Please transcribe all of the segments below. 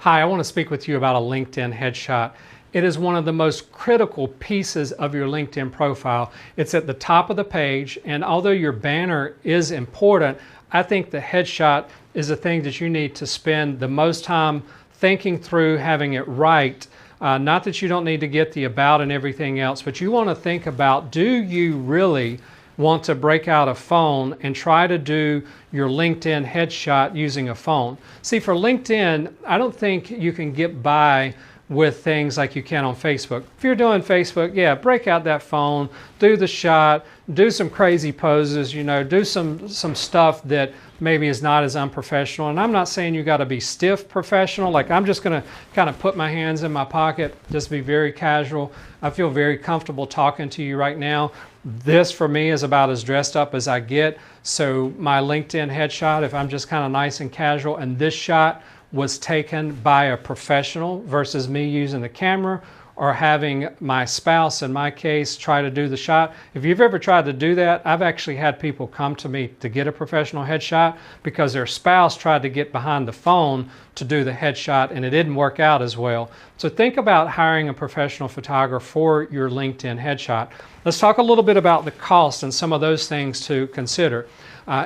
Hi, I want to speak with you about a LinkedIn headshot. It is one of the most critical pieces of your LinkedIn profile. It's at the top of the page, and although your banner is important, I think the headshot is the thing that you need to spend the most time thinking through, having it right. Not that you don't need to get the about and everything else, but you want to think about, do you really want to break out a phone and try to do your LinkedIn headshot using a phone? See, for LinkedIn, I don't think you can get by with things like you can on Facebook. If you're doing Facebook, yeah, break out that phone, do the shot, do some crazy poses, do some stuff that maybe is not as unprofessional. And I'm not saying you got to be stiff professional, like I'm just going to kind of put my hands in my pocket, just be very casual. I feel very comfortable talking to you right now. This for me is about as dressed up as I get. So my LinkedIn headshot, if I'm just kind of nice and casual, and this shot was taken by a professional versus me using the camera or having my spouse, in my case, try to do the shot. If you've ever tried to do that, I've actually had people come to me to get a professional headshot because their spouse tried to get behind the phone to do the headshot and it didn't work out as well. So think about hiring a professional photographer for your LinkedIn headshot. Let's talk a little bit about the cost and some of those things to consider.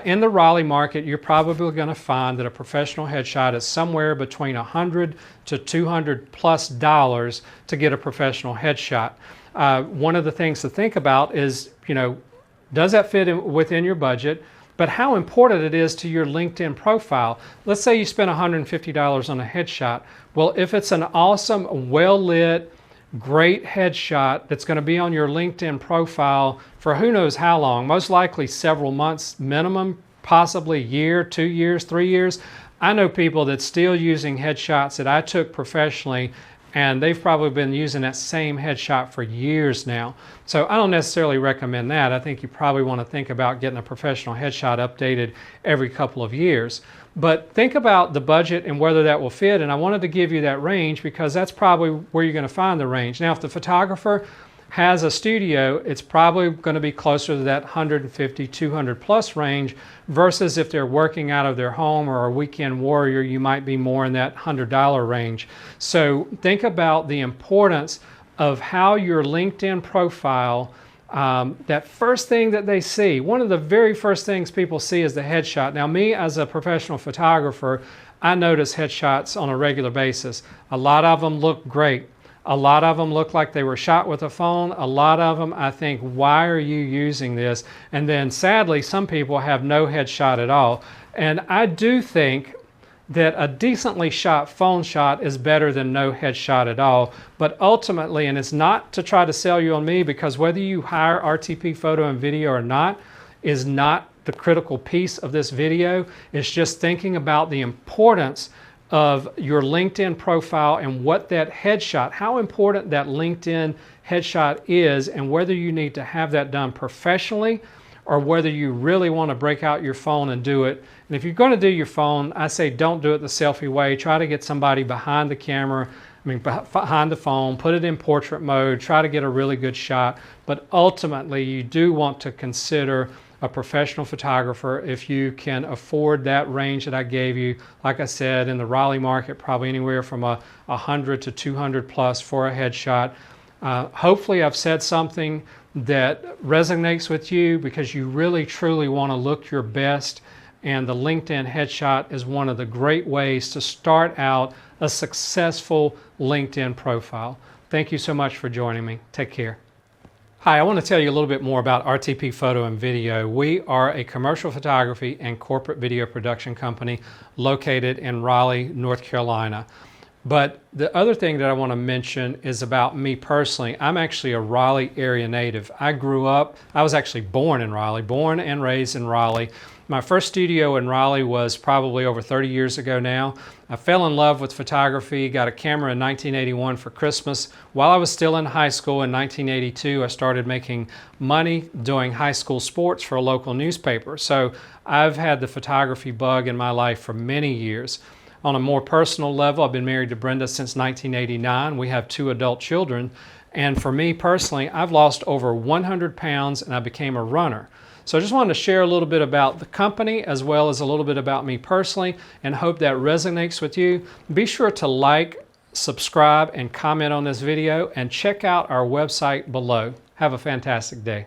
In the Raleigh market, you're probably going to find that a professional headshot is somewhere between $100 to $200+ to get a professional headshot. One of the things to think about is, does that fit within your budget? But how important it is to your LinkedIn profile. Let's say you spend $150 on a headshot. Well, if it's an awesome, well-lit, great headshot that's going to be on your LinkedIn profile for who knows how long, most likely several months minimum, possibly a year, 2 years, 3 years. I know people that's still using headshots that I took professionally, and they've probably been using that same headshot for years now. So I don't necessarily recommend that. I think you probably want to think about getting a professional headshot updated every couple of years. But think about the budget and whether that will fit, and I wanted to give you that range because that's probably where you're going to find the range. Now, if the photographer has a studio, it's probably going to be closer to that 150, 200+ range versus if they're working out of their home or a weekend warrior, you might be more in that $100 range. So think about the importance of how your LinkedIn profile, that first thing that they see, one of the very first things people see is the headshot. Now, me as a professional photographer, I notice headshots on a regular basis. A lot of them look great. A lot of them look like they were shot with a phone. A lot of them, I think, why are you using this? And then sadly, some people have no headshot at all. And I do think that a decently shot phone shot is better than no headshot at all. But ultimately, and it's not to try to sell you on me, because whether you hire RTP photo and video or not is not the critical piece of this video. It's just thinking about the importance of your LinkedIn profile and what that headshot, how important that LinkedIn headshot is, and whether you need to have that done professionally or whether you really want to break out your phone and do it. And if you're going to do your phone, I say don't do it the selfie way. Try to get somebody behind the camera, behind the phone, put it in portrait mode, try to get a really good shot. But ultimately, you do want to consider a professional photographer if you can afford that range that I gave you. Like I said, in the Raleigh market, probably anywhere from $100 to $200+ for a headshot. Hopefully I've said something that resonates with you because you really truly want to look your best, and the LinkedIn headshot is one of the great ways to start out a successful LinkedIn profile. Thank you so much for joining me. Take care. Hi, I want to tell you a little bit more about RTP Photo and Video. We are a commercial photography and corporate video production company located in Raleigh, North Carolina. But the other thing that I want to mention is about me personally. I'm actually a Raleigh area native. I was actually born in Raleigh, born and raised in Raleigh. My first studio in Raleigh was probably over 30 years ago now. I fell in love with photography, got a camera in 1981 for Christmas. While I was still in high school in 1982, I started making money doing high school sports for a local newspaper. So I've had the photography bug in my life for many years. On a more personal level, I've been married to Brenda since 1989. We have 2 adult children. And for me personally, I've lost over 100 pounds and I became a runner. So I just wanted to share a little bit about the company as well as a little bit about me personally, and hope that resonates with you. Be sure to like, subscribe, and comment on this video, and check out our website below. Have a fantastic day.